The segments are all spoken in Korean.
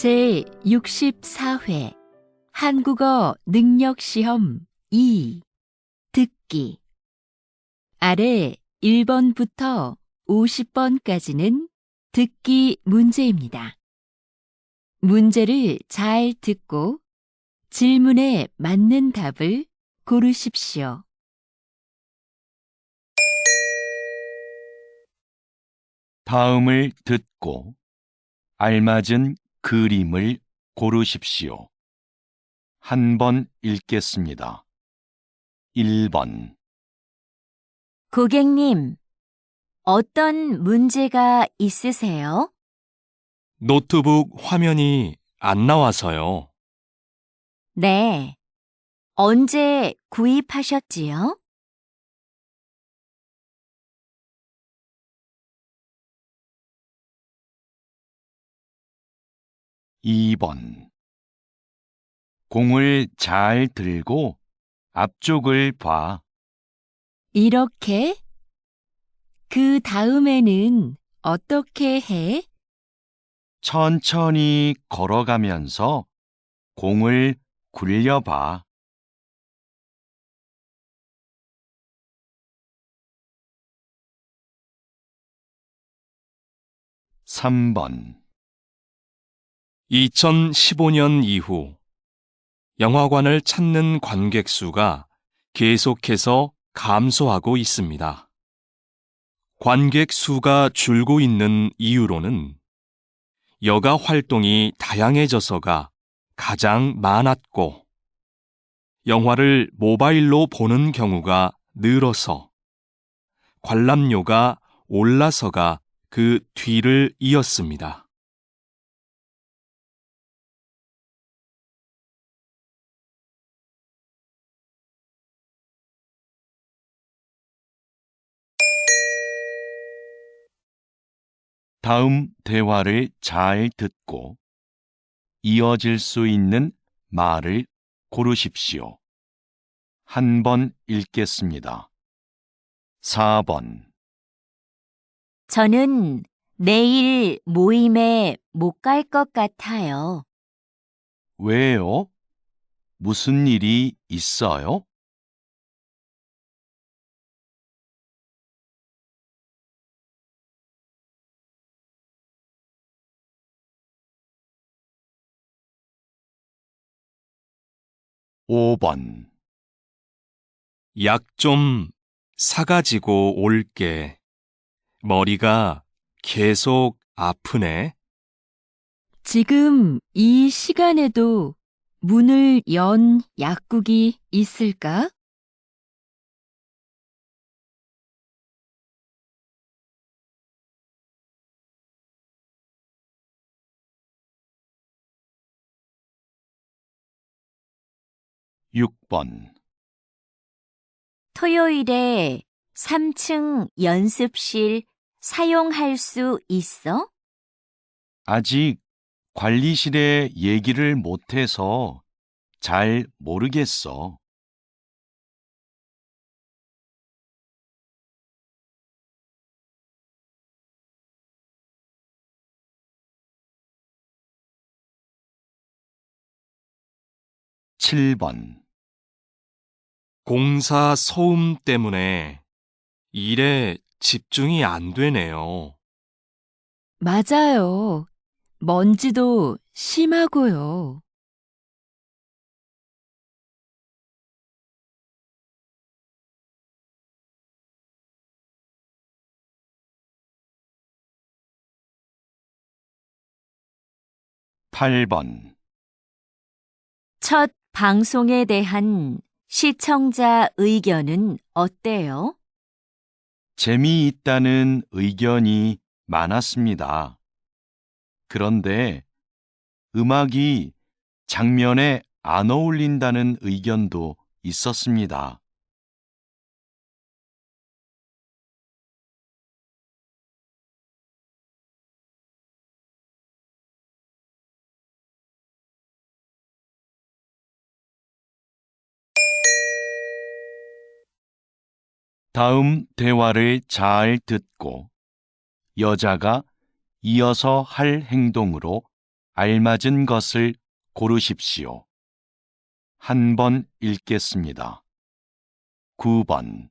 제64회 한국어 능력시험 2 듣기 아래 1번부터 50번까지는 듣기 문제입니다. 문제를 잘 듣고 질문에 맞는 답을 고르십시오. 다음을 듣고 알맞은 그림을 고르십시오. 한 번 읽겠습니다. 1번. 고객님, 어떤 문제가 있으세요? 노트북 화면이 안 나와서요. 네. 언제 구입하셨지요? 2번. 공을 잘 들고 앞쪽을 봐. 이렇게? 그 다음에는 어떻게 해? 천천히 걸어가면서 공을 굴려봐. 3번. 2015년 이후 영화관을 찾는 관객 수가 계속해서 감소하고 있습니다. 관객 수가 줄고 있는 이유로는 여가 활동이 다양해져서가 가장 많았고, 영화를 모바일로 보는 경우가 늘어서, 관람료가 올라서가 그 뒤를 이었습니다. 다음 대화를 잘 듣고 이어질 수 있는 말을 고르십시오. 한 번 읽겠습니다. 4번. 저는 내일 모임에 못 갈 것 같아요. 왜요? 무슨 일이 있어요? 5번. 약 좀 사가지고 올게. 머리가 계속 아프네. 지금 이 시간에도 문을 연 약국이 있을까? 6번. 토요일에 3층 연습실 사용할 수 있어? 아직 관리실에 얘기를 못해서 잘 모르겠어. 7번. 공사 소음 때문에 일에 집중이 안 되네요. 맞아요. 먼지도 심하고요. 8번. 첫 방송에 대한 시청자 의견은 어때요? 재미있다는 의견이 많았습니다. 그런데 음악이 장면에 안 어울린다는 의견도 있었습니다. 다음 대화를 잘 듣고 여자가 이어서 할 행동으로 알맞은 것을 고르십시오. 한 번 읽겠습니다. 9번.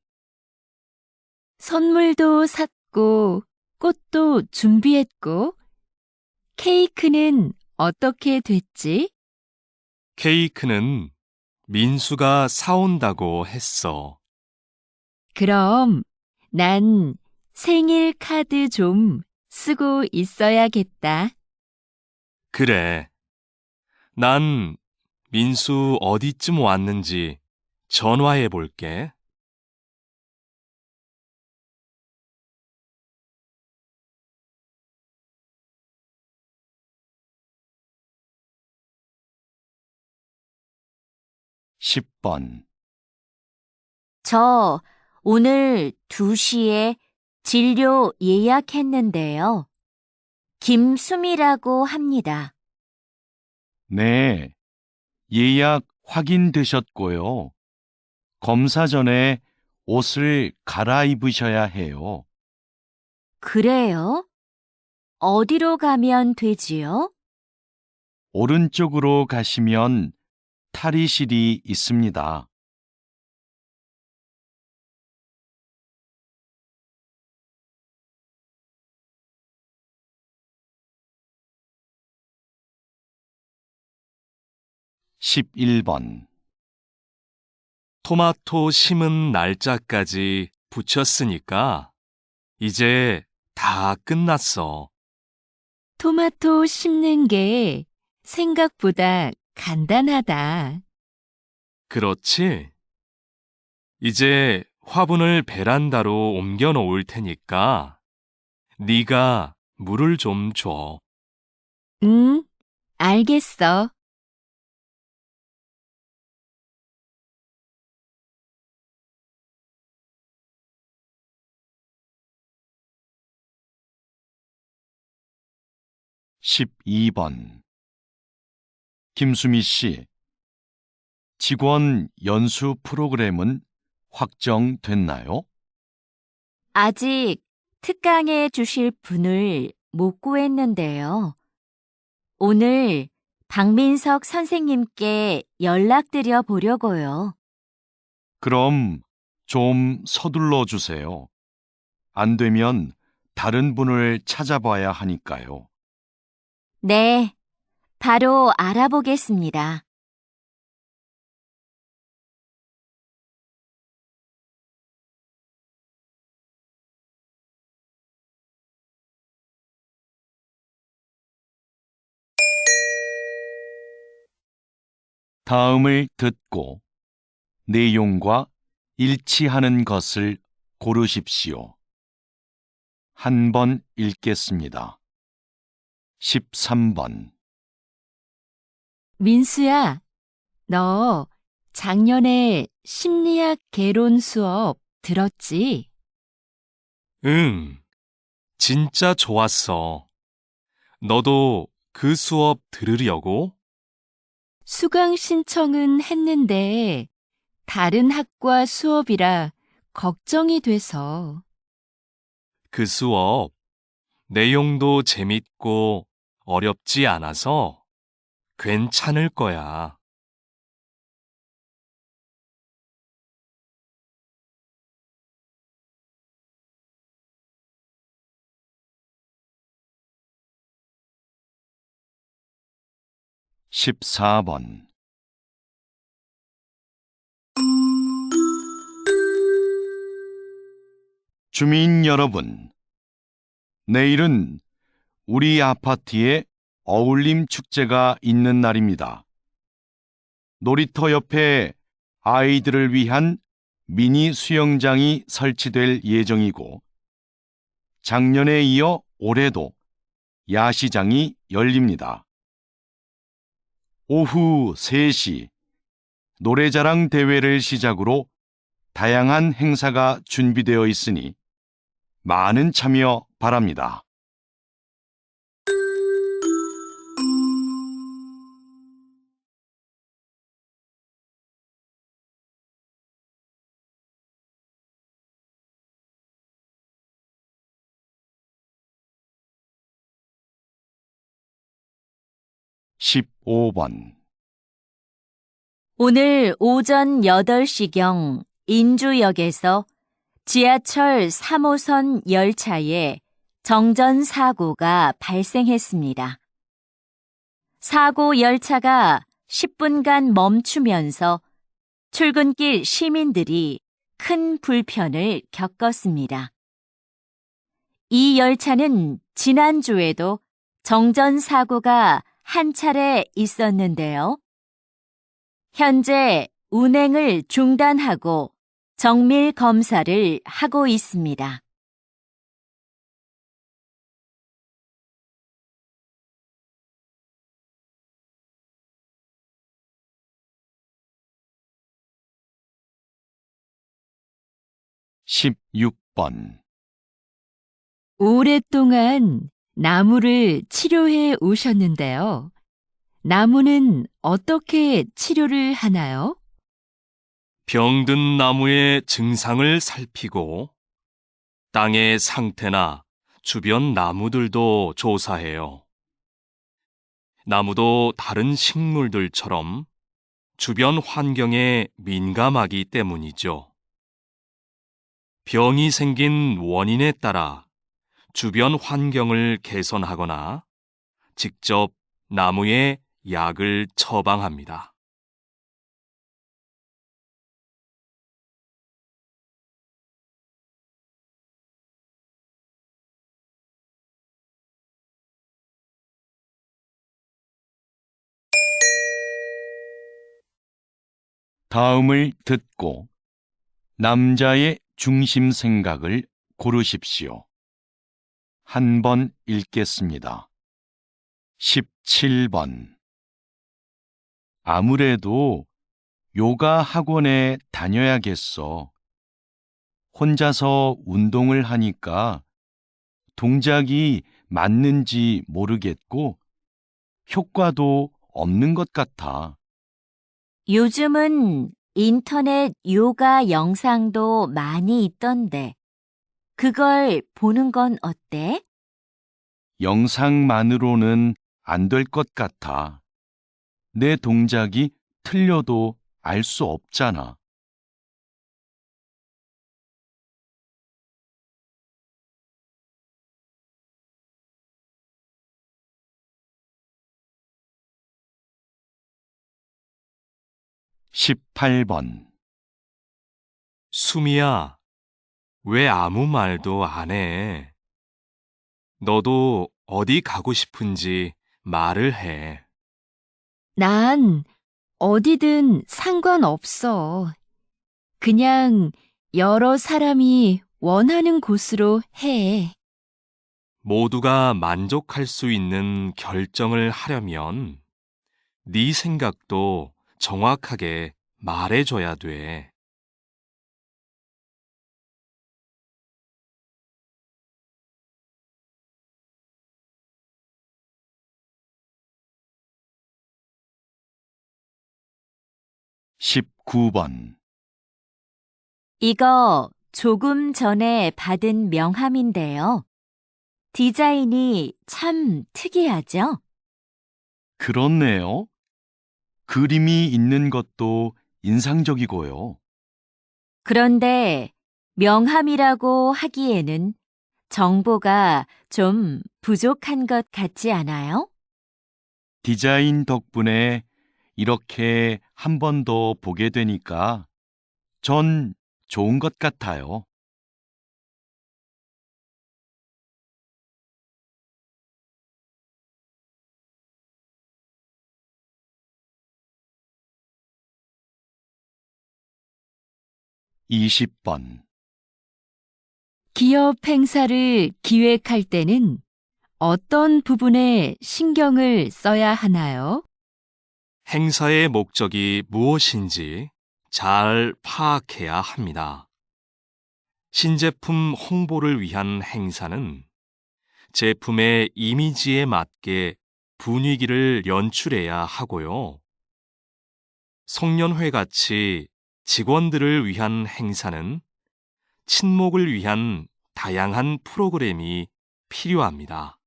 선물도 샀고, 꽃도 준비했고, 케이크는 어떻게 됐지? 케이크는 민수가 사온다고 했어. 그럼 난 생일 카드 좀 쓰고 있어야겠다. 그래. 난 민수 어디쯤 왔는지 전화해 볼게. 10번. 저 오늘 2시에 진료 예약했는데요. 김수미라고 합니다. 네, 예약 확인되셨고요. 검사 전에 옷을 갈아입으셔야 해요. 그래요? 어디로 가면 되지요? 오른쪽으로 가시면 탈의실이 있습니다. 11번. 토마토 심은 날짜까지 붙였으니까 이제 다 끝났어. 토마토 심는 게 생각보다 간단하다. 그렇지? 이제 화분을 베란다로 옮겨 놓을 테니까 네가 물을 좀 줘. 응, 알겠어. 12번. 김수미 씨, 직원 연수 프로그램은 확정됐나요? 아직 특강해 주실 분을 못 구했는데요. 오늘 박민석 선생님께 연락드려 보려고요. 그럼 좀 서둘러 주세요. 안 되면 다른 분을 찾아봐야 하니까요. 네, 바로 알아보겠습니다. '다음을 듣고 내용과 일치하는 것을 고르십시오. 한 번 읽겠습니다. 13번. 민수야, 너 작년에 심리학 개론 수업 들었지? 응, 진짜 좋았어. 너도 그 수업 들으려고? 수강 신청은 했는데 다른 학과 수업이라 걱정이 돼서. 그 수업 내용도 재밌고 어렵지 않아서 괜찮을 거야. 십사 번. 주민 여러분, 내일은 우리 아파트에 어울림 축제가 있는 날입니다. 놀이터 옆에 아이들을 위한 미니 수영장이 설치될 예정이고, 작년에 이어 올해도 야시장이 열립니다. 오후 3시 노래자랑 대회를 시작으로 다양한 행사가 준비되어 있으니 많은 참여 바랍니다. 15번. 오늘 오전 8시경 인주역에서 지하철 3호선 열차에 정전 사고가 발생했습니다. 사고 열차가 10분간 멈추면서 출근길 시민들이 큰 불편을 겪었습니다. 이 열차는 지난주에도 정전 사고가 한 차례 있었는데요. 현재 운행을 중단하고 정밀 검사를 하고 있습니다. 십육 번. 오랫동안 나무를 치료해 오셨는데요. 나무는 어떻게 치료를 하나요? 병든 나무의 증상을 살피고 땅의 상태나 주변 나무들도 조사해요. 나무도 다른 식물들처럼 주변 환경에 민감하기 때문이죠. 병이 생긴 원인에 따라 주변 환경을 개선하거나 직접 나무에 약을 처방합니다. 다음을 듣고 남자의 중심 생각을 고르십시오. 한 번 읽겠습니다. 17번. 아무래도 요가 학원에 다녀야겠어. 혼자서 운동을 하니까 동작이 맞는지 모르겠고 효과도 없는 것 같아. 요즘은 인터넷 요가 영상도 많이 있던데, 그걸 보는 건 어때? 영상만으로는 안 될 것 같아. 내 동작이 틀려도 알 수 없잖아. 십팔 번. 수미야, 왜 아무 말도 안 해? 너도 어디 가고 싶은지 말을 해. 난 어디든 상관없어. 그냥 여러 사람이 원하는 곳으로 해. 모두가 만족할 수 있는 결정을 하려면 네 생각도 정확하게 말해줘야 돼. 십구 번. 이거 조금 전에 받은 명함인데요. 디자인이 참 특이하죠? 그렇네요. 그림이 있는 것도 인상적이고요. 그런데 명함이라고 하기에는 정보가 좀 부족한 것 같지 않아요? 디자인 덕분에 이렇게 한 번 더 보게 되니까 전 좋은 것 같아요. 이십 번. 기업 행사를 기획할 때는 어떤 부분에 신경을 써야 하나요? 행사의 목적이 무엇인지 잘 파악해야 합니다. 신제품 홍보를 위한 행사는 제품의 이미지에 맞게 분위기를 연출해야 하고요. 송년회 같이 직원들을 위한 행사는 친목을 위한 다양한 프로그램이 필요합니다.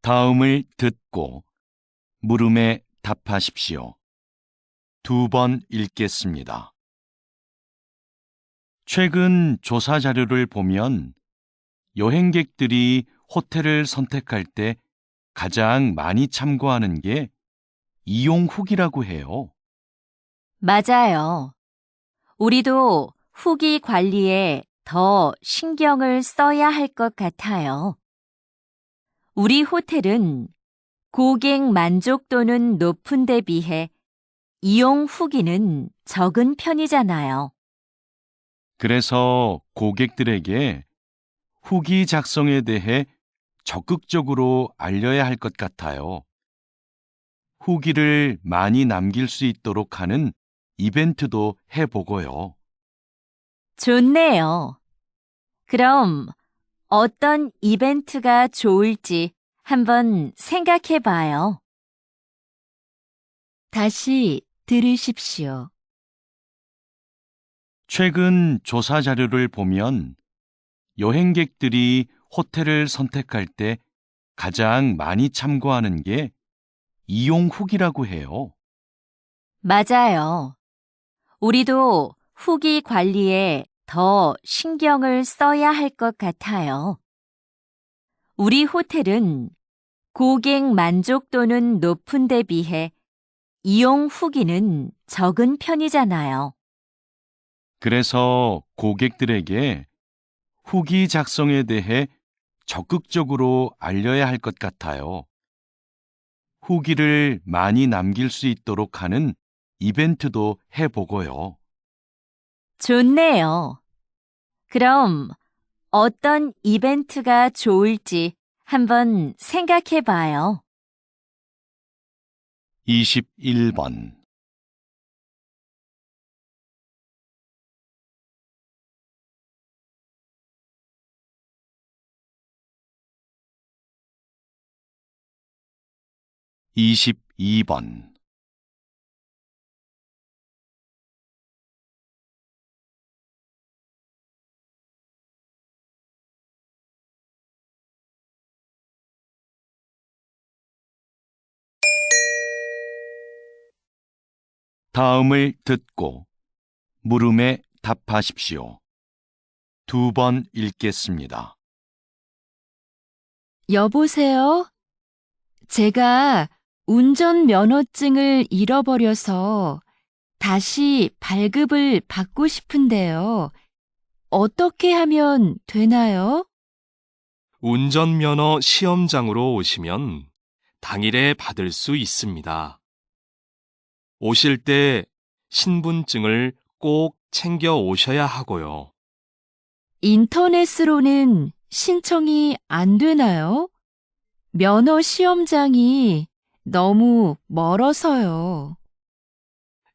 다음을 듣고 물음에 답하십시오. 2번 읽겠습니다. 최근 조사 자료를 보면 여행객들이 호텔을 선택할 때 가장 많이 참고하는 게 이용 후기라고 해요. 맞아요. 우리도 후기 관리에 더 신경을 써야 할 것 같아요. 우리 호텔은 고객 만족도는 높은 데 비해 이용 후기는 적은 편이잖아요. 그래서 고객들에게 후기 작성에 대해 적극적으로 알려야 할 것 같아요. 후기를 많이 남길 수 있도록 하는 이벤트도 해보고요. 좋네요. 그럼 어떤 이벤트가 좋을지 한번 생각해 봐요. 다시 들으십시오. 최근 조사 자료를 보면 여행객들이 호텔을 선택할 때 가장 많이 참고하는 게 이용 후기라고 해요. 맞아요. 우리도 후기 관리에 더 신경을 써야 할 것 같아요. 우리 호텔은 고객 만족도는 높은 데 비해 이용 후기는 적은 편이잖아요. 그래서 고객들에게 후기 작성에 대해 적극적으로 알려야 할 것 같아요. 후기를 많이 남길 수 있도록 하는 이벤트도 해보고요. 좋네요. 그럼 어떤 이벤트가 좋을지 한번 생각해 봐요. 21번. (22번) 다음을 듣고 물음에 답하십시오. 2번 읽겠습니다. 여보세요? 제가 운전면허증을 잃어버려서 다시 발급을 받고 싶은데요. 어떻게 하면 되나요? 운전면허 시험장으로 오시면 당일에 받을 수 있습니다. 오실 때 신분증을 꼭 챙겨 오셔야 하고요. 인터넷으로는 신청이 안 되나요? 면허 시험장이 너무 멀어서요.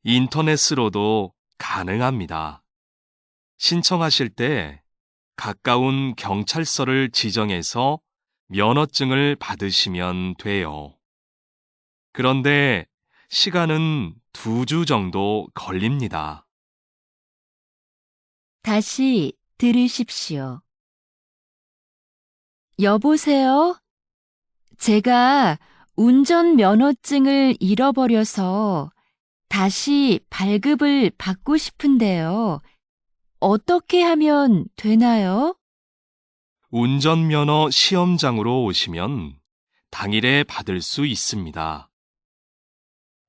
인터넷으로도 가능합니다. 신청하실 때 가까운 경찰서를 지정해서 면허증을 받으시면 돼요. 그런데 시간은 2주 정도 걸립니다. 다시 들으십시오. 여보세요? 제가 운전면허증을 잃어버려서 다시 발급을 받고 싶은데요. 어떻게 하면 되나요? 운전면허 시험장으로 오시면 당일에 받을 수 있습니다.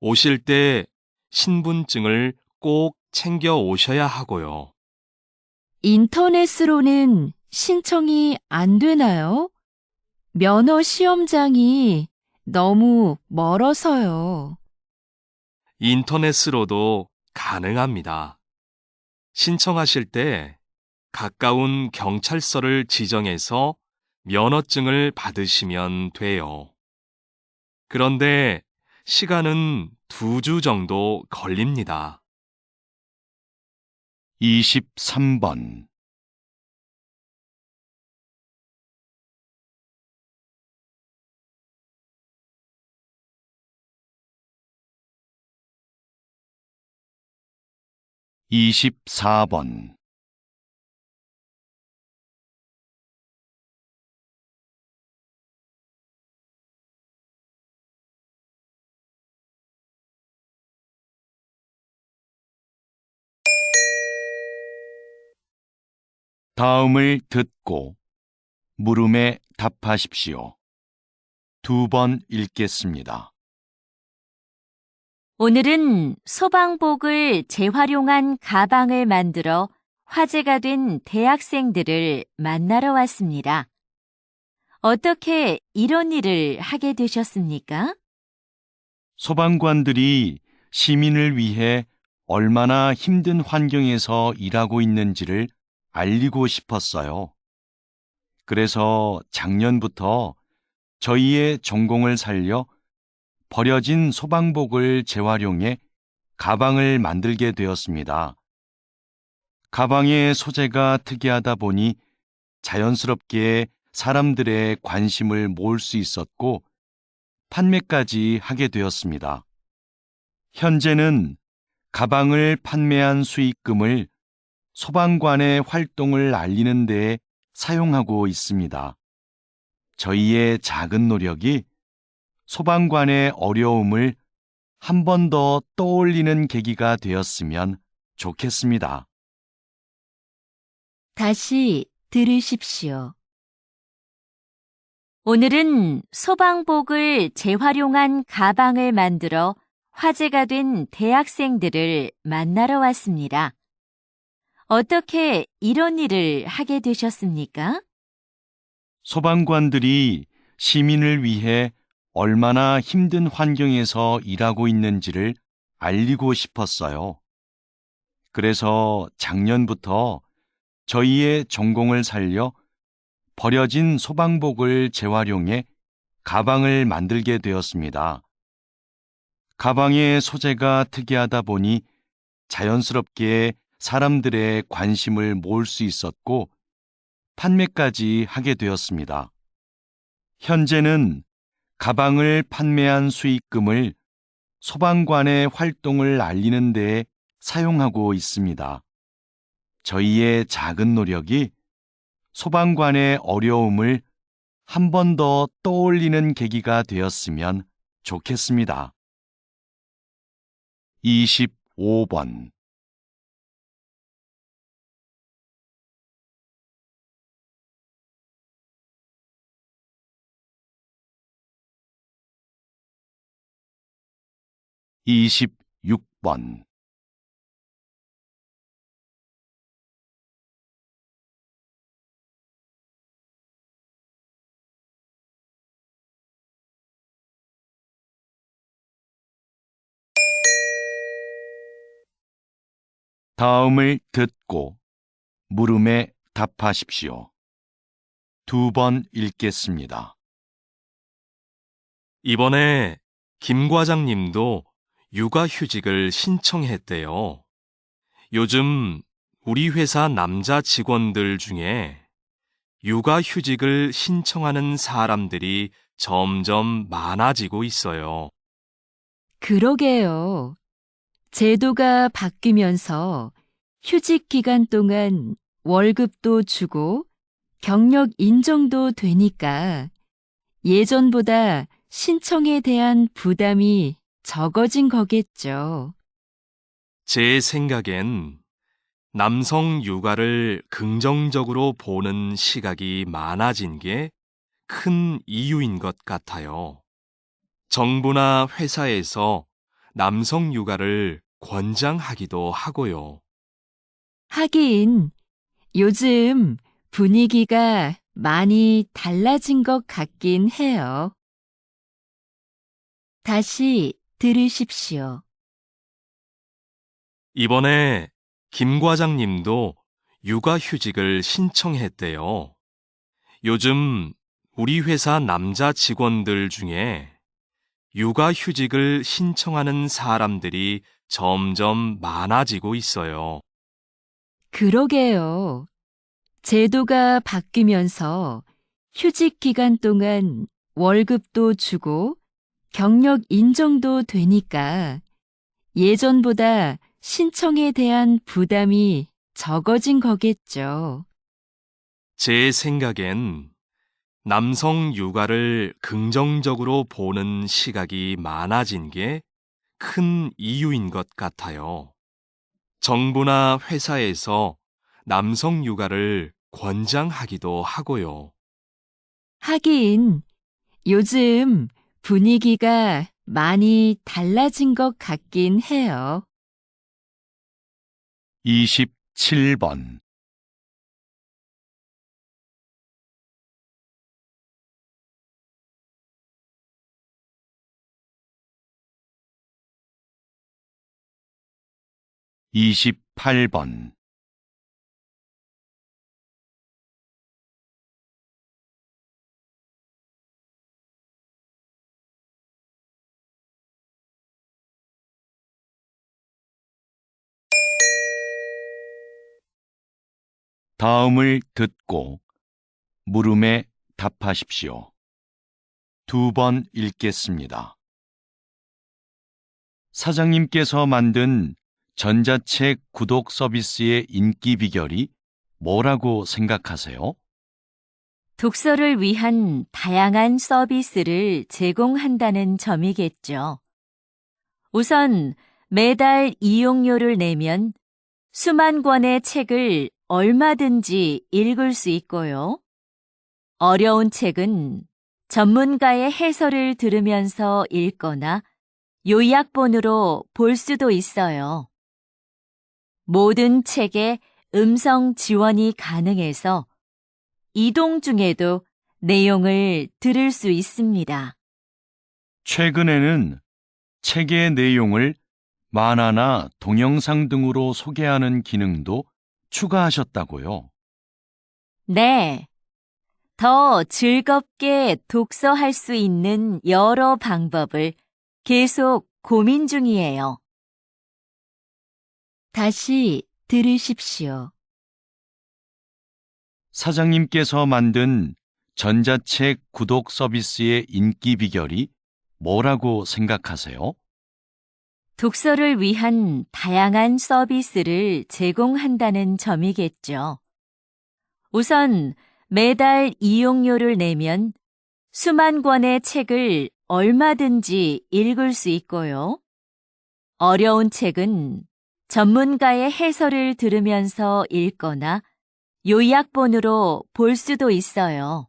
오실 때 신분증을 꼭 챙겨 오셔야 하고요. 인터넷으로는 신청이 안 되나요? 면허 시험장이 너무 멀어서요. 인터넷으로도 가능합니다. 신청하실 때 가까운 경찰서를 지정해서 면허증을 받으시면 돼요. 그런데 시간은 2주 정도 걸립니다. 23번. (24번) 다음을 듣고 물음에 답하십시오. 2번 읽겠습니다. 오늘은 소방복을 재활용한 가방을 만들어 화제가 된 대학생들을 만나러 왔습니다. 어떻게 이런 일을 하게 되셨습니까? 소방관들이 시민을 위해 얼마나 힘든 환경에서 일하고 있는지를 알리고 싶었어요. 그래서 작년부터 저희의 전공을 살려 버려진 소방복을 재활용해 가방을 만들게 되었습니다. 가방의 소재가 특이하다 보니 자연스럽게 사람들의 관심을 모을 수 있었고 판매까지 하게 되었습니다. 현재는 가방을 판매한 수익금을 소방관의 활동을 알리는 데 사용하고 있습니다. 저희의 작은 노력이 소방관의 어려움을 한 번 더 떠올리는 계기가 되었으면 좋겠습니다. 다시 들으십시오. 오늘은 소방복을 재활용한 가방을 만들어 화제가 된 대학생들을 만나러 왔습니다. 어떻게 이런 일을 하게 되셨습니까? 소방관들이 시민을 위해 얼마나 힘든 환경에서 일하고 있는지를 알리고 싶었어요. 그래서 작년부터 저희의 전공을 살려 버려진 소방복을 재활용해 가방을 만들게 되었습니다. 가방의 소재가 특이하다 보니 자연스럽게 사람들의 관심을 모을 수 있었고 판매까지 하게 되었습니다. 현재는 가방을 판매한 수익금을 소방관의 활동을 알리는 데 사용하고 있습니다. 저희의 작은 노력이 소방관의 어려움을 한 번 더 떠올리는 계기가 되었으면 좋겠습니다. 25번26번 다음을 듣고 물음에 답하십시오. 2번 읽겠습니다. 이번에 김 과장님도 육아휴직을 신청했대요. 요즘 우리 회사 남자 직원들 중에 육아휴직을 신청하는 사람들이 점점 많아지고 있어요. 그러게요. 제도가 바뀌면서 휴직 기간 동안 월급도 주고 경력 인정도 되니까 예전보다 신청에 대한 부담이 적어진 거겠죠. 제 생각엔 남성 육아를 긍정적으로 보는 시각이 많아진 게 큰 이유인 것 같아요. 정부나 회사에서 남성 육아를 권장하기도 하고요. 하긴 요즘 분위기가 많이 달라진 것 같긴 해요. 다시 들으십시오. 이번에 김 과장님도 육아휴직을 신청했대요. 요즘 우리 회사 남자 직원들 중에 육아휴직을 신청하는 사람들이 점점 많아지고 있어요. 그러게요. 제도가 바뀌면서 휴직 기간 동안 월급도 주고 경력 인정도 되니까 예전보다 신청에 대한 부담이 적어진 거겠죠. 제 생각엔 남성 육아를 긍정적으로 보는 시각이 많아진 게 큰 이유인 것 같아요. 정부나 회사에서 남성 육아를 권장하기도 하고요. 하긴, 요즘 분위기가 많이 달라진 것 같긴 해요. 27번. 28번. '다음을 듣고 물음에 답하십시오. 2번 읽겠습니다. 사장님께서 만든 전자책 구독 서비스의 인기 비결이 뭐라고 생각하세요? 독서를 위한 다양한 서비스를 제공한다는 점이겠죠. 우선 매달 이용료를 내면 수만 권의 책을 얼마든지 읽을 수 있고요. 어려운 책은 전문가의 해설을 들으면서 읽거나 요약본으로 볼 수도 있어요. 모든 책에 음성 지원이 가능해서 이동 중에도 내용을 들을 수 있습니다. 최근에는 책의 내용을 만화나 동영상 등으로 소개하는 기능도 추가하셨다고요. 네. 더 즐겁게 독서할 수 있는 여러 방법을 계속 고민 중이에요. 다시 들으십시오. 사장님께서 만든 전자책 구독 서비스의 인기 비결이 뭐라고 생각하세요? 독서를 위한 다양한 서비스를 제공한다는 점이겠죠. 우선 매달 이용료를 내면 수만 권의 책을 얼마든지 읽을 수 있고요. 어려운 책은 전문가의 해설을 들으면서 읽거나 요약본으로 볼 수도 있어요.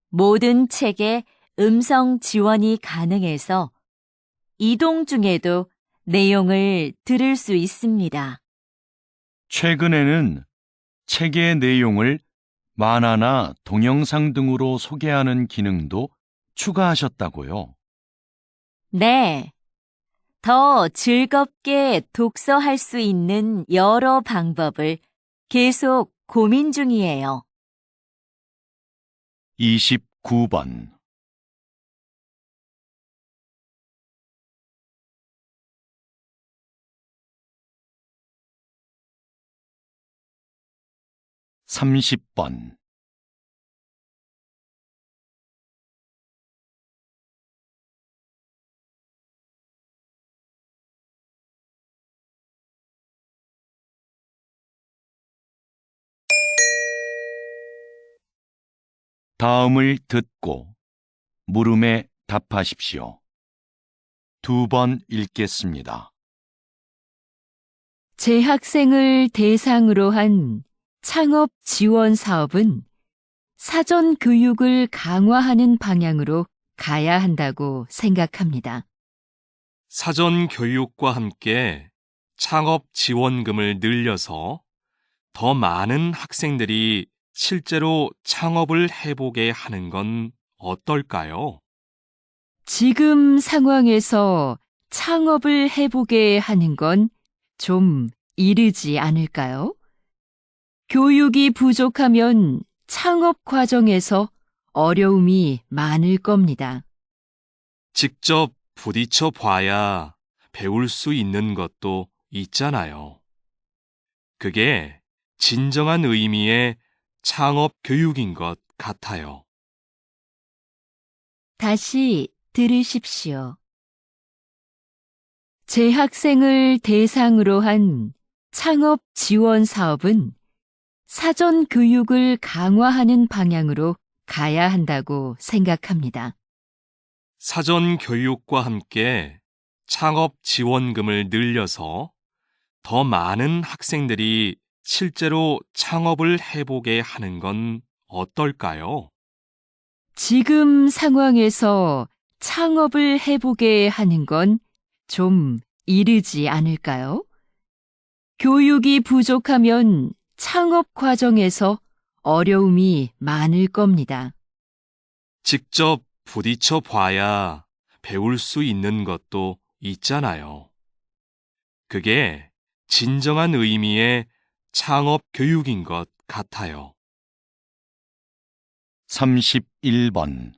모든 책에 음성 지원이 가능해서 이동 중에도 내용을 들을 수 있습니다. 최근에는 책의 내용을 만화나 동영상 등으로 소개하는 기능도 추가하셨다고요. 네. 더 즐겁게 독서할 수 있는 여러 방법을 계속 고민 중이에요. 29번. 30번. '다음을 듣고 물음에 답하십시오. 2번 읽겠습니다. 재학생을 대상으로 한 창업 지원 사업은 사전 교육을 강화하는 방향으로 가야 한다고 생각합니다. 사전 교육과 함께 창업 지원금을 늘려서 더 많은 학생들이 실제로 창업을 해보게 하는 건 어떨까요? 지금 상황에서 창업을 해보게 하는 건 좀 이르지 않을까요? 교육이 부족하면 창업 과정에서 어려움이 많을 겁니다. 직접 부딪혀 봐야 배울 수 있는 것도 있잖아요. 그게 진정한 의미의 창업 교육인 것 같아요. 다시 들으십시오. 재학생을 대상으로 한 창업 지원 사업은 사전 교육을 강화하는 방향으로 가야 한다고 생각합니다. 사전 교육과 함께 창업 지원금을 늘려서 더 많은 학생들이 실제로 창업을 해보게 하는 건 어떨까요? 지금 상황에서 창업을 해보게 하는 건 좀 이르지 않을까요? 교육이 부족하면 창업 과정에서 어려움이 많을 겁니다. 직접 부딪혀 봐야 배울 수 있는 것도 있잖아요. 그게 진정한 의미의 창업 교육인 것 같아요. 31번.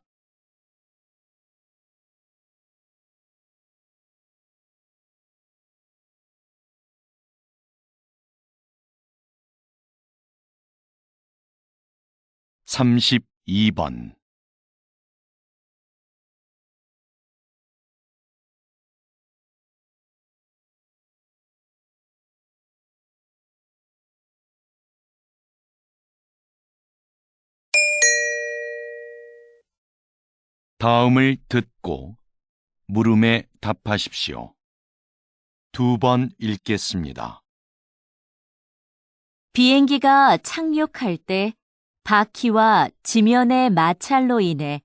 삼십이 번. 다음을 듣고 물음에 답하십시오. 2번 읽겠습니다. 비행기가 착륙할 때 바퀴와 지면의 마찰로 인해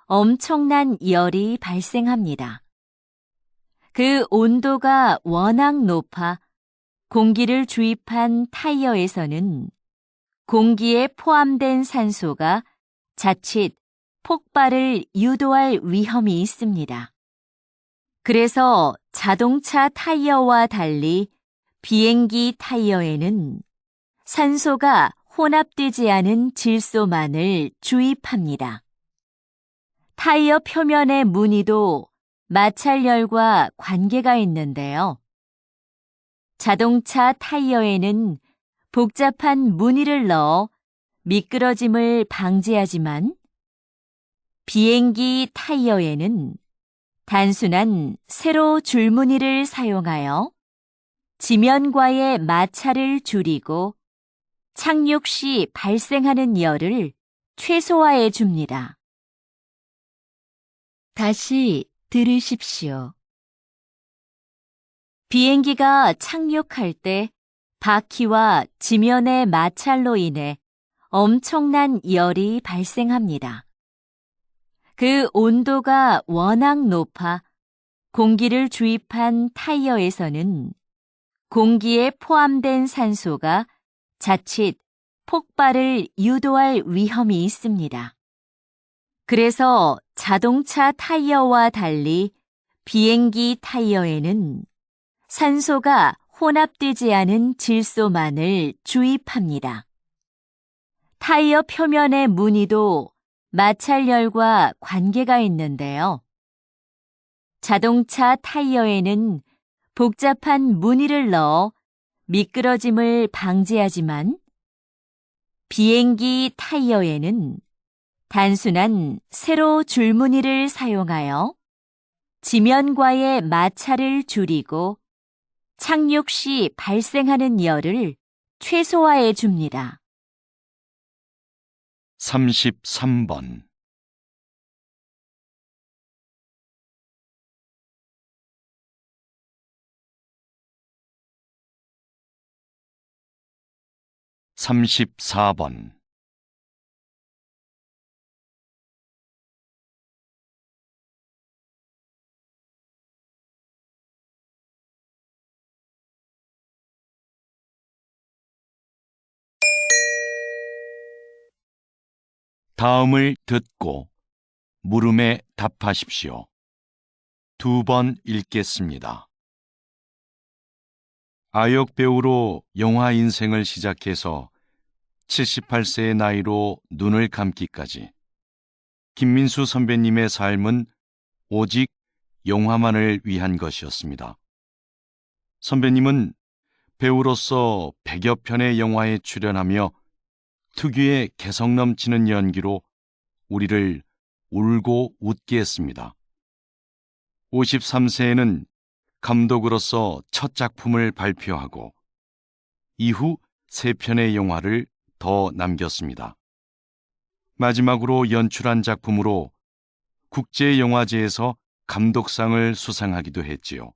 엄청난 열이 발생합니다. 그 온도가 워낙 높아 공기를 주입한 타이어에서는 공기에 포함된 산소가 자칫 폭발을 유도할 위험이 있습니다. 그래서 자동차 타이어와 달리 비행기 타이어에는 산소가 혼합되지 않은 질소만을 주입합니다. 타이어 표면의 무늬도 마찰열과 관계가 있는데요. 자동차 타이어에는 복잡한 무늬를 넣어 미끄러짐을 방지하지만 비행기 타이어에는 단순한 세로 줄무늬를 사용하여 지면과의 마찰을 줄이고 착륙 시 발생하는 열을 최소화해 줍니다. 다시 들으십시오. 비행기가 착륙할 때 바퀴와 지면의 마찰로 인해 엄청난 열이 발생합니다. 그 온도가 워낙 높아 공기를 주입한 타이어에서는 공기에 포함된 산소가 자칫 폭발을 유도할 위험이 있습니다. 그래서 자동차 타이어와 달리 비행기 타이어에는 산소가 혼합되지 않은 질소만을 주입합니다. 타이어 표면의 무늬도 마찰열과 관계가 있는데요. 자동차 타이어에는 복잡한 무늬를 넣어 미끄러짐을 방지하지만 비행기 타이어에는 단순한 세로 줄무늬를 사용하여 지면과의 마찰을 줄이고 착륙 시 발생하는 열을 최소화해 줍니다. 33번. 삼십사 번. 다음을 듣고 물음에 답하십시오. 2번 읽겠습니다. 아역 배우로 영화 인생을 시작해서 78세의 나이로 눈을 감기까지 김민수 선배님의 삶은 오직 영화만을 위한 것이었습니다. 선배님은 배우로서 100여 편의 영화에 출연하며 특유의 개성 넘치는 연기로 우리를 울고 웃게 했습니다. 53세에는 감독으로서 첫 작품을 발표하고 이후 3편의 영화를 더 남겼습니다. 마지막으로 연출한 작품으로 국제영화제에서 감독상을 수상하기도 했지요.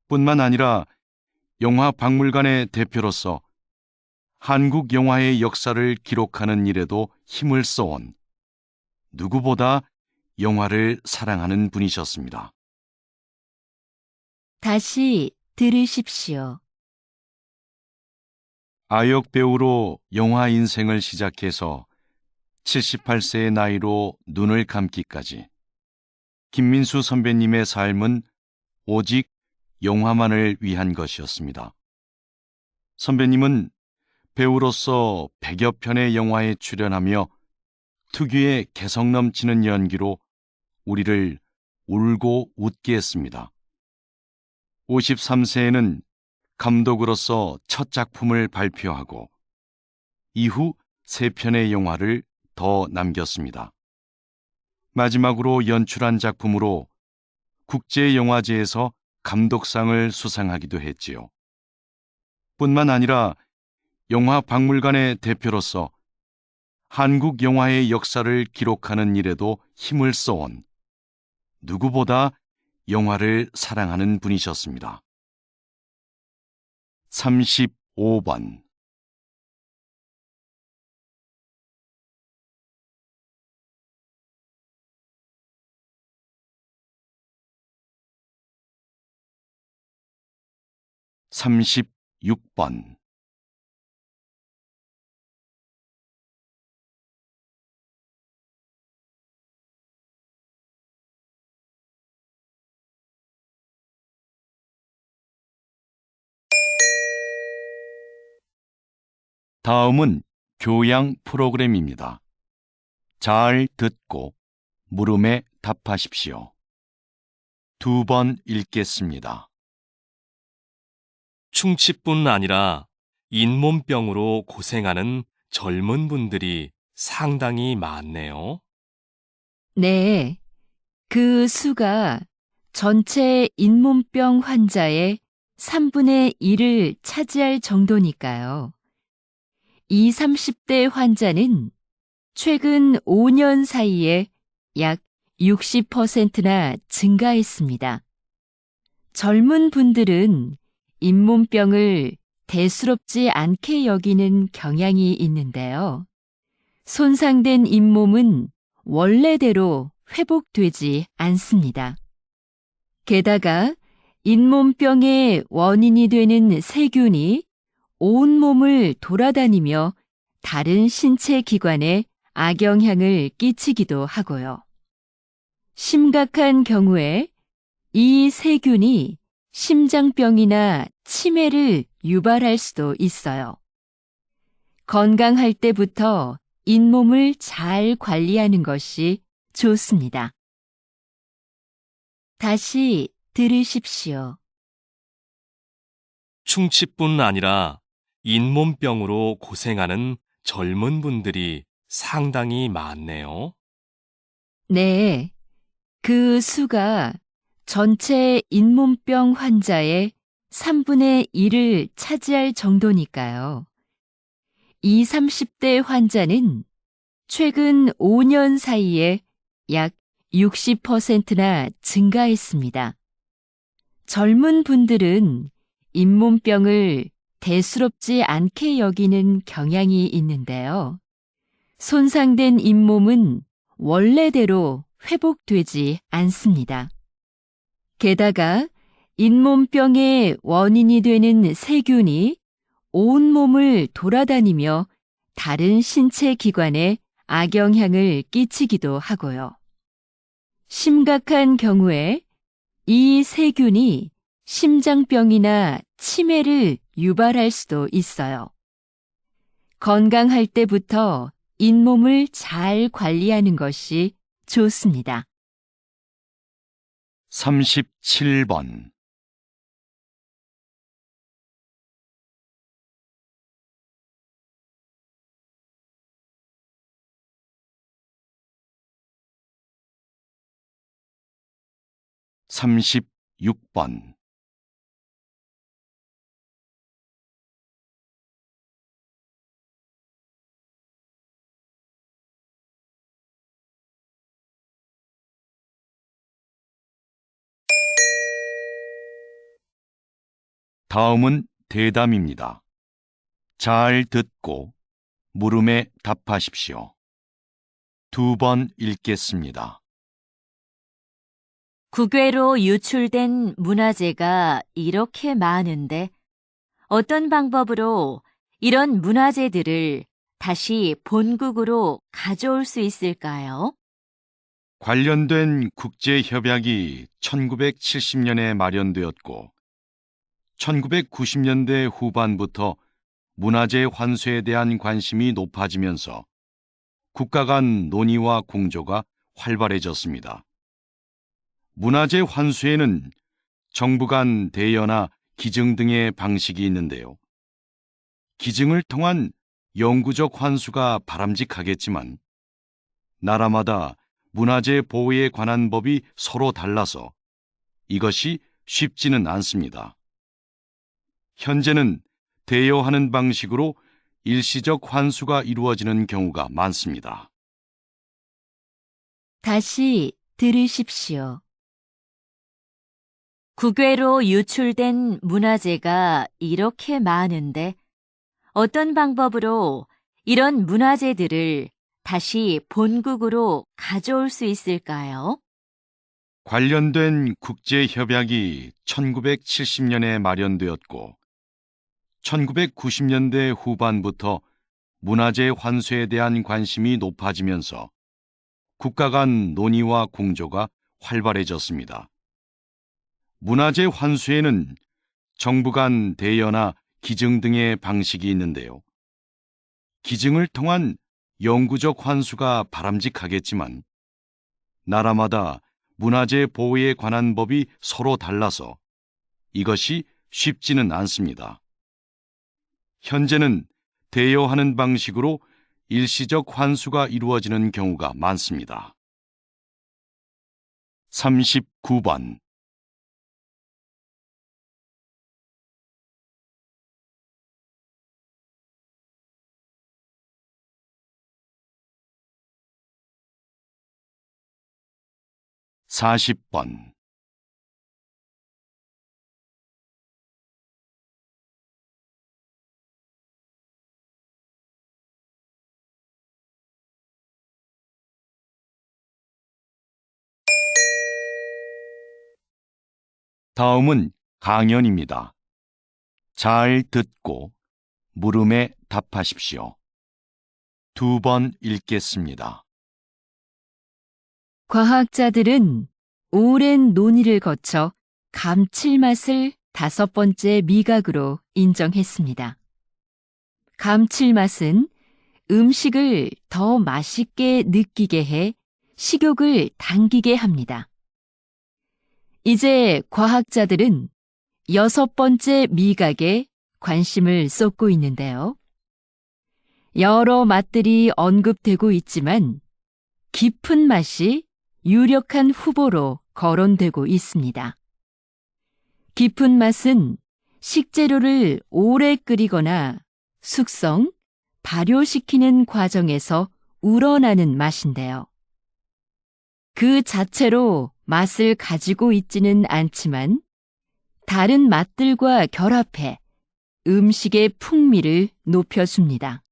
뿐만 아니라 영화박물관의 대표로서 한국 영화의 역사를 기록하는 일에도 힘을 써온 누구보다 영화를 사랑하는 분이셨습니다. 다시 들으십시오. 아역 배우로 영화 인생을 시작해서 78세의 나이로 눈을 감기까지 김민수 선배님의 삶은 오직 영화만을 위한 것이었습니다. 선배님은 배우로서 100여 편의 영화에 출연하며 특유의 개성 넘치는 연기로 우리를 울고 웃게 했습니다. 53세에는 감독으로서 첫 작품을 발표하고 이후 3편의 영화를 더 남겼습니다. 마지막으로 연출한 작품으로 국제영화제에서 감독상을 수상하기도 했지요. 뿐만 아니라 영화박물관의 대표로서 한국 영화의 역사를 기록하는 일에도 힘을 써온 누구보다 영화를 사랑하는 분이셨습니다. 35번 36번 다음은 교양 프로그램입니다. 잘 듣고 물음에 답하십시오. 2번 읽겠습니다. 충치뿐 아니라 잇몸병으로 고생하는 젊은 분들이 상당히 많네요. 네, 그 수가 전체 잇몸병 환자의 3분의 1을 차지할 정도니까요. 20, 30대 환자는 최근 5년 사이에 약 60%나 증가했습니다. 젊은 분들은 잇몸병을 대수롭지 않게 여기는 경향이 있는데요. 손상된 잇몸은 원래대로 회복되지 않습니다. 게다가 잇몸병의 원인이 되는 세균이 온몸을 돌아다니며 다른 신체 기관에 악영향을 끼치기도 하고요. 심각한 경우에 이 세균이 심장병이나 치매를 유발할 수도 있어요. 건강할 때부터 잇몸을 잘 관리하는 것이 좋습니다. 다시 들으십시오. 충치뿐 아니라 잇몸병으로 고생하는 젊은 분들이 상당히 많네요. 네, 그 수가 전체 잇몸병 환자의 3분의 1을 차지할 정도니까요. 20, 30대 환자는 최근 5년 사이에 약 60%나 증가했습니다. 젊은 분들은 잇몸병을 대수롭지 않게 여기는 경향이 있는데요. 손상된 잇몸은 원래대로 회복되지 않습니다. 게다가 잇몸병의 원인이 되는 세균이 온몸을 돌아다니며 다른 신체 기관에 악영향을 끼치기도 하고요. 심각한 경우에 이 세균이 심장병이나 치매를 유발할 수도 있어요. 건강할 때부터 잇몸을 잘 관리하는 것이 좋습니다. 37번 36번 다음은 대담입니다. 잘 듣고 물음에 답하십시오. 2번 읽겠습니다. 국외로 유출된 문화재가 이렇게 많은데 어떤 방법으로 이런 문화재들을 다시 본국으로 가져올 수 있을까요? 관련된 국제협약이 1970년에 마련되었고 1990년대 후반부터 문화재 환수에 대한 관심이 높아지면서 국가 간 논의와 공조가 활발해졌습니다. 문화재 환수에는 정부 간 대여나 기증 등의 방식이 있는데요. 기증을 통한 영구적 환수가 바람직하겠지만 나라마다 문화재 보호에 관한 법이 서로 달라서 이것이 쉽지는 않습니다. 현재는 대여하는 방식으로 일시적 환수가 이루어지는 경우가 많습니다. 다시 들으십시오. 국외로 유출된 문화재가 이렇게 많은데 어떤 방법으로 이런 문화재들을 다시 본국으로 가져올 수 있을까요? 관련된 국제협약이 1970년에 마련되었고 1990년대 후반부터 문화재 환수에 대한 관심이 높아지면서 국가 간 논의와 공조가 활발해졌습니다. 문화재 환수에는 정부 간 대여나 기증 등의 방식이 있는데요. 기증을 통한 영구적 환수가 바람직하겠지만 나라마다 문화재 보호에 관한 법이 서로 달라서 이것이 쉽지는 않습니다. 현재는 대여하는 방식으로 일시적 환수가 이루어지는 경우가 많습니다. 39번 40번 다음은 강연입니다. 잘 듣고 물음에 답하십시오. 2번 읽겠습니다. 과학자들은 오랜 논의를 거쳐 감칠맛을 5번째 미각으로 인정했습니다. 감칠맛은 음식을 더 맛있게 느끼게 해 식욕을 당기게 합니다. 이제 과학자들은 6번째 미각에 관심을 쏟고 있는데요. 여러 맛들이 언급되고 있지만 깊은 맛이 유력한 후보로 거론되고 있습니다. 깊은 맛은 식재료를 오래 끓이거나 숙성, 발효시키는 과정에서 우러나는 맛인데요. 그 자체로 맛을 가지고 있지는 않지만 다른 맛들과 결합해 음식의 풍미를 높여줍니다.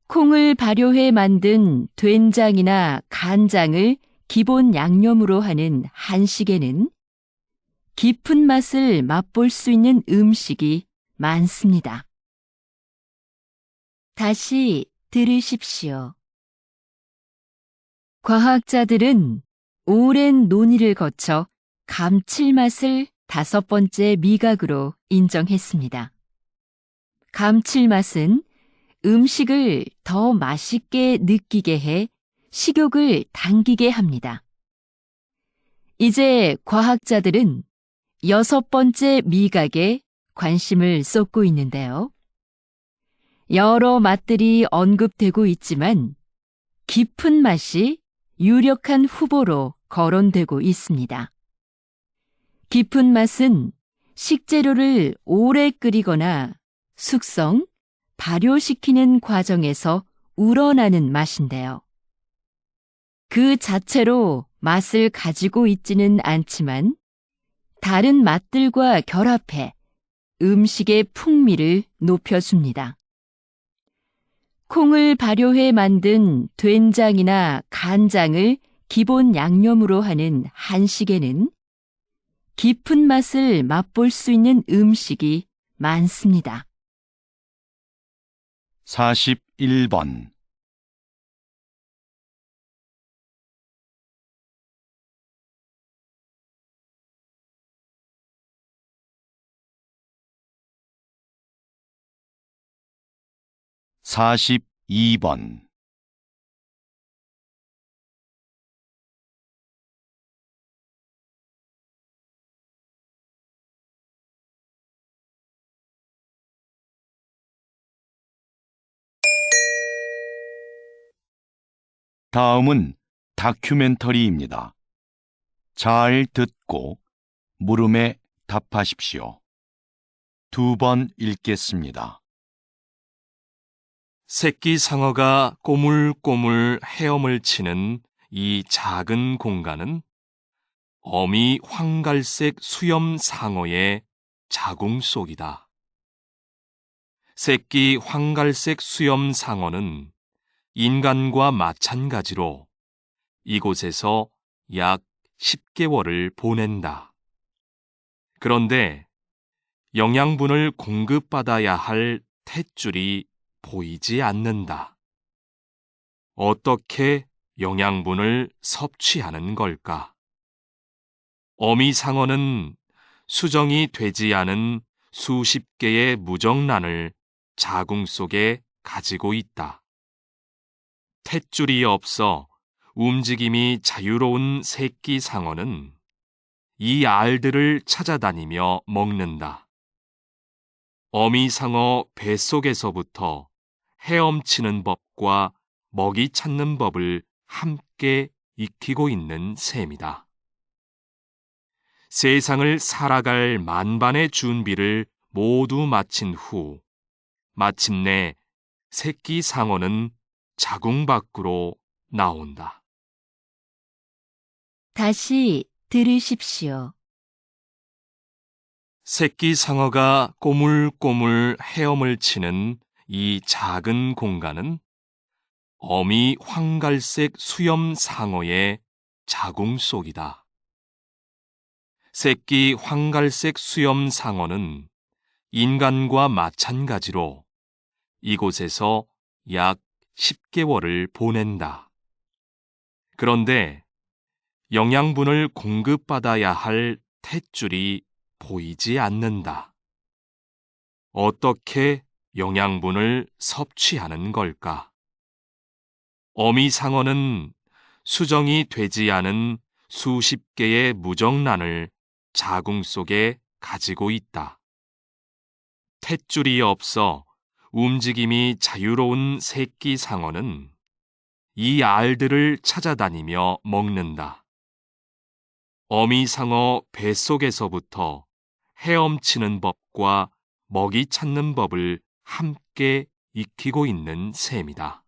콩을 발효해 만든 된장이나 간장을 기본 양념으로 하는 한식에는 깊은 맛을 맛볼 수 있는 음식이 많습니다. 다시 들으십시오. 과학자들은 오랜 논의를 거쳐 감칠맛을 5번째 미각으로 인정했습니다. 감칠맛은 음식을 더 맛있게 느끼게 해 식욕을 당기게 합니다. 이제 과학자들은 6번째 미각에 관심을 쏟고 있는데요. 여러 맛들이 언급되고 있지만 깊은 맛이 유력한 후보로 거론되고 있습니다. 깊은 맛은 식재료를 오래 끓이거나 숙성, 발효시키는 과정에서 우러나는 맛인데요. 그 자체로 맛을 가지고 있지는 않지만 다른 맛들과 결합해 음식의 풍미를 높여줍니다. 콩을 발효해 만든 된장이나 간장을 기본 양념으로 하는 한식에는 깊은 맛을 맛볼 수 있는 음식이 많습니다. 41번. 사십이 번. 다음은 다큐멘터리입니다. 잘 듣고 물음에 답하십시오. 2번 읽겠습니다. 새끼 상어가 꼬물꼬물 헤엄을 치는 이 작은 공간은 어미 황갈색 수염 상어의 자궁 속이다. 새끼 황갈색 수염 상어는 인간과 마찬가지로 이곳에서 약 10개월을 보낸다. 그런데 영양분을 공급받아야 할 탯줄이 보이지 않는다. 어떻게 영양분을 섭취하는 걸까? 어미 상어는 수정이 되지 않은 수십 개의 무정란을 자궁 속에 가지고 있다. 탯줄이 없어 움직임이 자유로운 새끼 상어는 이 알들을 찾아다니며 먹는다. 어미 상어 뱃속에서부터 헤엄치는 법과 먹이 찾는 법을 함께 익히고 있는 셈이다. 세상을 살아갈 만반의 준비를 모두 마친 후 마침내 새끼 상어는 자궁 밖으로 나온다. 다시 들으십시오. 새끼 상어가 꼬물꼬물 헤엄을 치는 이 작은 공간은 어미 황갈색 수염 상어의 자궁 속이다. 새끼 황갈색 수염 상어는 인간과 마찬가지로 이곳에서 약 10개월을 보낸다. 그런데 영양분을 공급받아야 할 탯줄이 보이지 않는다. 어떻게 영양분을 섭취하는 걸까? 어미 상어는 수정이 되지 않은 수십 개의 무정란을 자궁 속에 가지고 있다. 탯줄이 없어 움직임이 자유로운 새끼 상어는 이 알들을 찾아다니며 먹는다. 어미 상어 뱃속에서부터 헤엄치는 법과 먹이 찾는 법을 함께 익히고 있는 셈이다.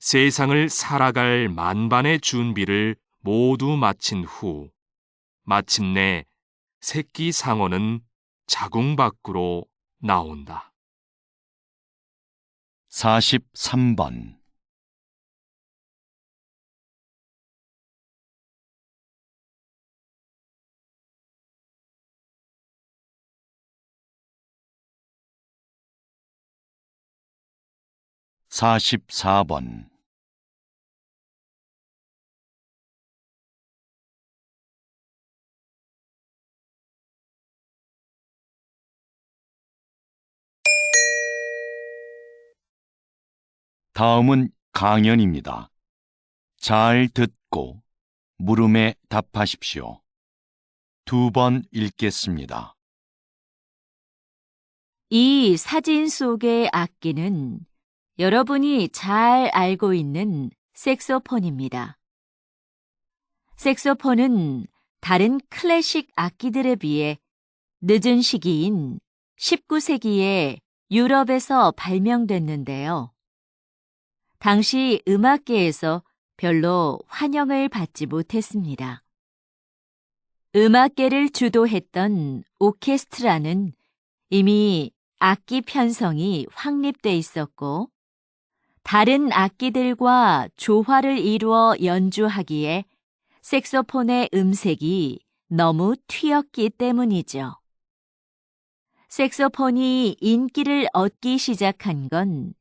세상을 살아갈 만반의 준비를 모두 마친 후 마침내 새끼 상어는 자궁 밖으로 나온다. 43번. 사십사 번. 다음은 강연입니다. 잘 듣고 물음에 답하십시오. 2번 읽겠습니다. 이 사진 속의 악기는 여러분이 잘 알고 있는 색소폰입니다. 색소폰은 다른 클래식 악기들에 비해 늦은 시기인 19세기에 유럽에서 발명됐는데요. 당시 음악계에서 별로 환영을 받지 못했습니다. 음악계를 주도했던 오케스트라는 이미 악기 편성이 확립돼 있었고, 다른 악기들과 조화를 이루어 연주하기에 색소폰의 음색이 너무 튀었기 때문이죠. 색소폰이 인기를 얻기 시작한 건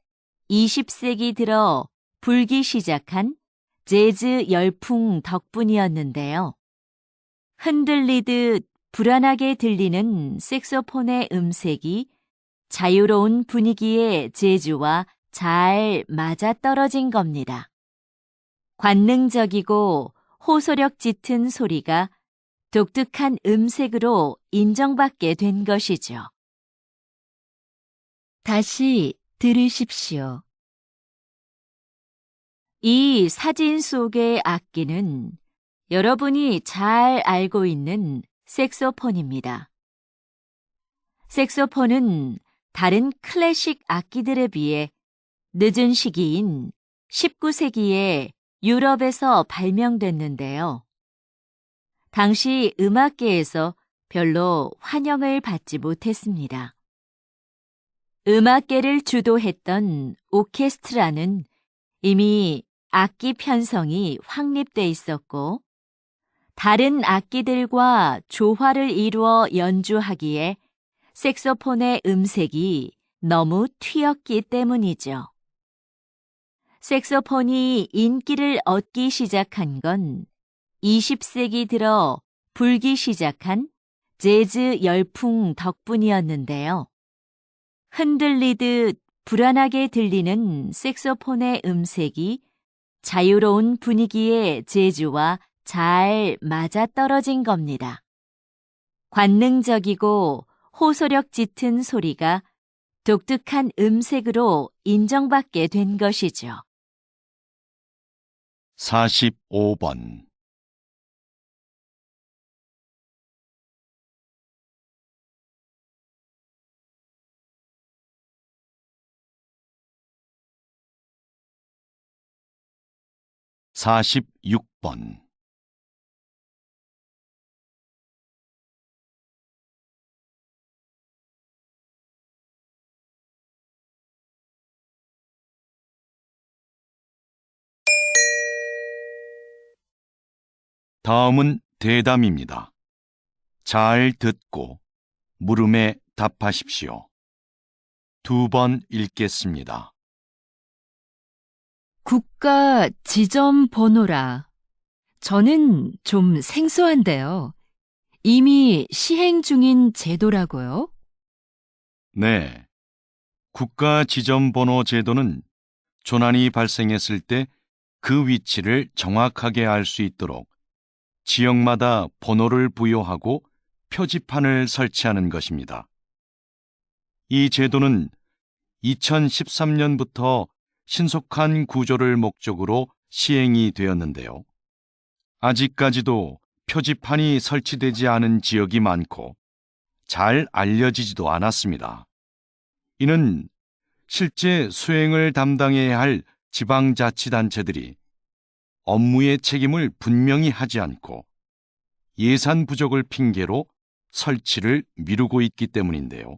20세기 들어 불기 시작한 재즈 열풍 덕분이었는데요. 흔들리듯 불안하게 들리는 색소폰의 음색이 자유로운 분위기의 재즈와 잘 맞아떨어진 겁니다. 관능적이고 호소력 짙은 소리가 독특한 음색으로 인정받게 된 것이죠. 다시 들으십시오. 이 사진 속의 악기는 여러분이 잘 알고 있는 색소폰입니다. 색소폰은 다른 클래식 악기들에 비해 늦은 시기인 19세기에 유럽에서 발명됐는데요. 당시 음악계에서 별로 환영을 받지 못했습니다. 음악계를 주도했던 오케스트라는 이미 악기 편성이 확립돼 있었고, 다른 악기들과 조화를 이루어 연주하기에 색소폰의 음색이 너무 튀었기 때문이죠. 색소폰이 인기를 얻기 시작한 건 20세기 들어 불기 시작한 재즈 열풍 덕분이었는데요. 흔들리듯 불안하게 들리는 색소폰의 음색이 자유로운 분위기의 재즈와 잘 맞아떨어진 겁니다. 관능적이고 호소력 짙은 소리가 독특한 음색으로 인정받게 된 것이죠. 45번. (46번) 다음은 대담입니다. 잘 듣고 물음에 답하십시오. 2번 읽겠습니다. 국가 지점 번호라. 저는 좀 생소한데요. 이미 시행 중인 제도라고요? 네. 국가 지점번호 제도는 조난이 발생했을 때 그 위치를 정확하게 알 수 있도록 지역마다 번호를 부여하고 표지판을 설치하는 것입니다. 이 제도는 2013년부터 신속한 구조를 목적으로 시행이 되었는데요. 아직까지도 표지판이 설치되지 않은 지역이 많고 잘 알려지지도 않았습니다. 이는 실제 수행을 담당해야 할 지방자치단체들이 업무의 책임을 분명히 하지 않고 예산 부족을 핑계로 설치를 미루고 있기 때문인데요.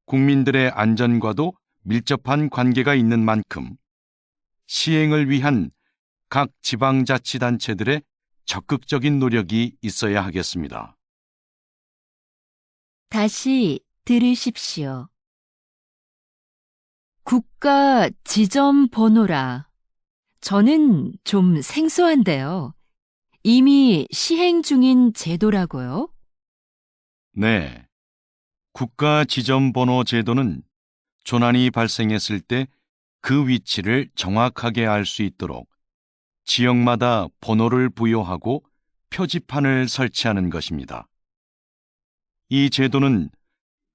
국민들의 안전과도 밀접한 관계가 있는 만큼 시행을 위한 각 지방자치단체들의 적극적인 노력이 있어야 하겠습니다. 다시 들으십시오. 국가 지점 번호라. 저는 좀 생소한데요. 이미 시행 중인 제도라고요? 네. 국가 지점번호 제도는 조난이 발생했을 때 그 위치를 정확하게 알 수 있도록 지역마다 번호를 부여하고 표지판을 설치하는 것입니다. 이 제도는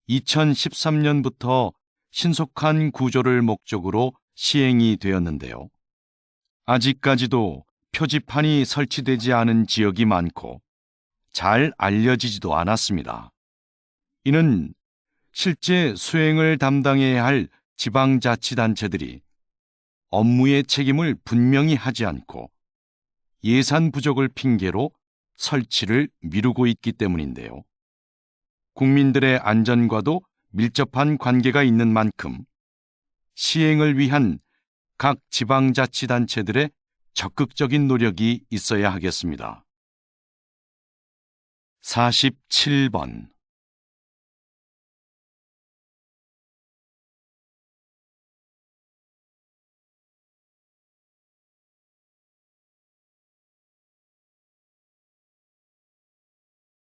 2013년부터 신속한 구조를 목적으로 시행이 되었는데요. 아직까지도 표지판이 설치되지 않은 지역이 많고 잘 알려지지도 않았습니다. 이는 실제 수행을 담당해야 할 지방자치단체들이 업무의 책임을 분명히 하지 않고 예산 부족을 핑계로 설치를 미루고 있기 때문인데요. 국민들의 안전과도 밀접한 관계가 있는 만큼 시행을 위한 각 지방자치단체들의 적극적인 노력이 있어야 하겠습니다. 47번.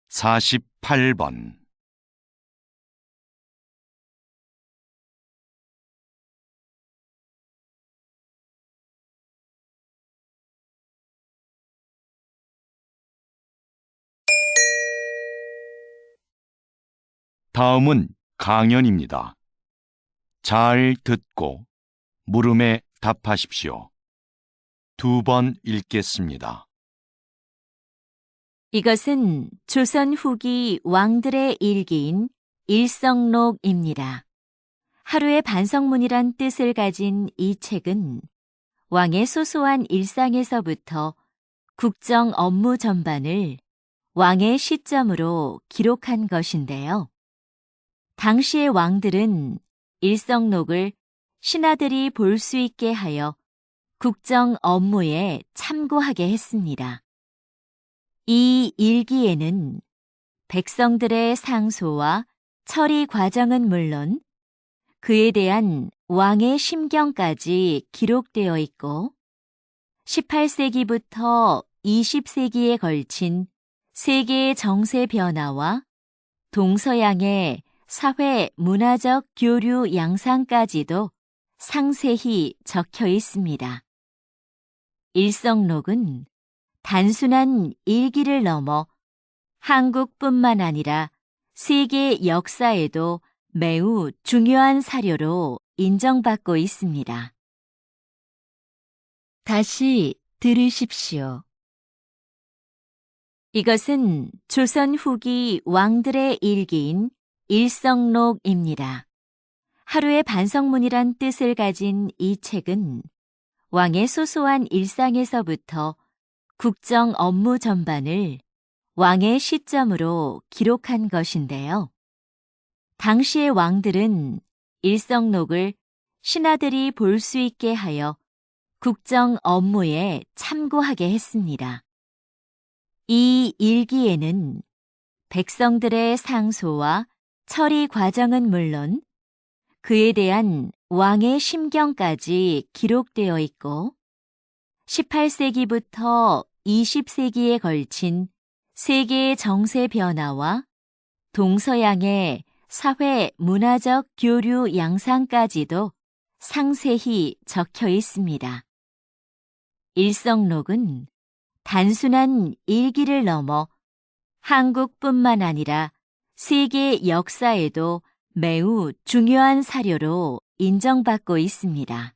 (48번) 다음은 강연입니다. 잘 듣고 물음에 답하십시오. 2번 읽겠습니다. 이것은 조선 후기 왕들의 일기인 일성록입니다. 하루의 반성문이란 뜻을 가진 이 책은 왕의 소소한 일상에서부터 국정 업무 전반을 왕의 시점으로 기록한 것인데요. 당시의 왕들은 일성록을 신하들이 볼 수 있게 하여 국정 업무에 참고하게 했습니다. 이 일기에는 백성들의 상소와 처리 과정은 물론 그에 대한 왕의 심경까지 기록되어 있고 18세기부터 20세기에 걸친 세계의 정세 변화와 동서양의 사회 문화적 교류 양상까지도 상세히 적혀 있습니다. 일성록은 단순한 일기를 넘어 한국뿐만 아니라 세계 역사에도 매우 중요한 사료로 인정받고 있습니다. 다시 들으십시오. 이것은 조선 후기 왕들의 일기인 일성록입니다. 하루의 반성문이란 뜻을 가진 이 책은 왕의 소소한 일상에서부터 국정 업무 전반을 왕의 시점으로 기록한 것인데요. 당시의 왕들은 일성록을 신하들이 볼 수 있게 하여 국정 업무에 참고하게 했습니다. 이 일기에는 백성들의 상소와 처리 과정은 물론 그에 대한 왕의 심경까지 기록되어 있고 18세기부터 20세기에 걸친 세계의 정세 변화와 동서양의 사회 문화적 교류 양상까지도 상세히 적혀 있습니다. 일성록은 단순한 일기를 넘어 한국뿐만 아니라 세계 역사에도 매우 중요한 사료로 인정받고 있습니다.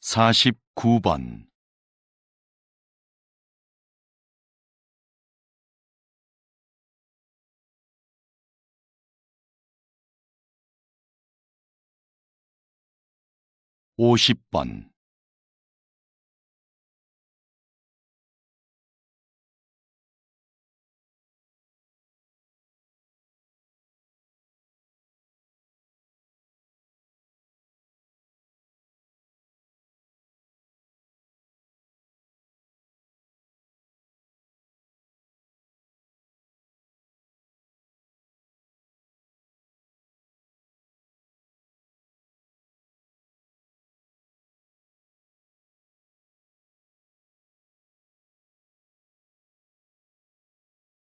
49번. (50번)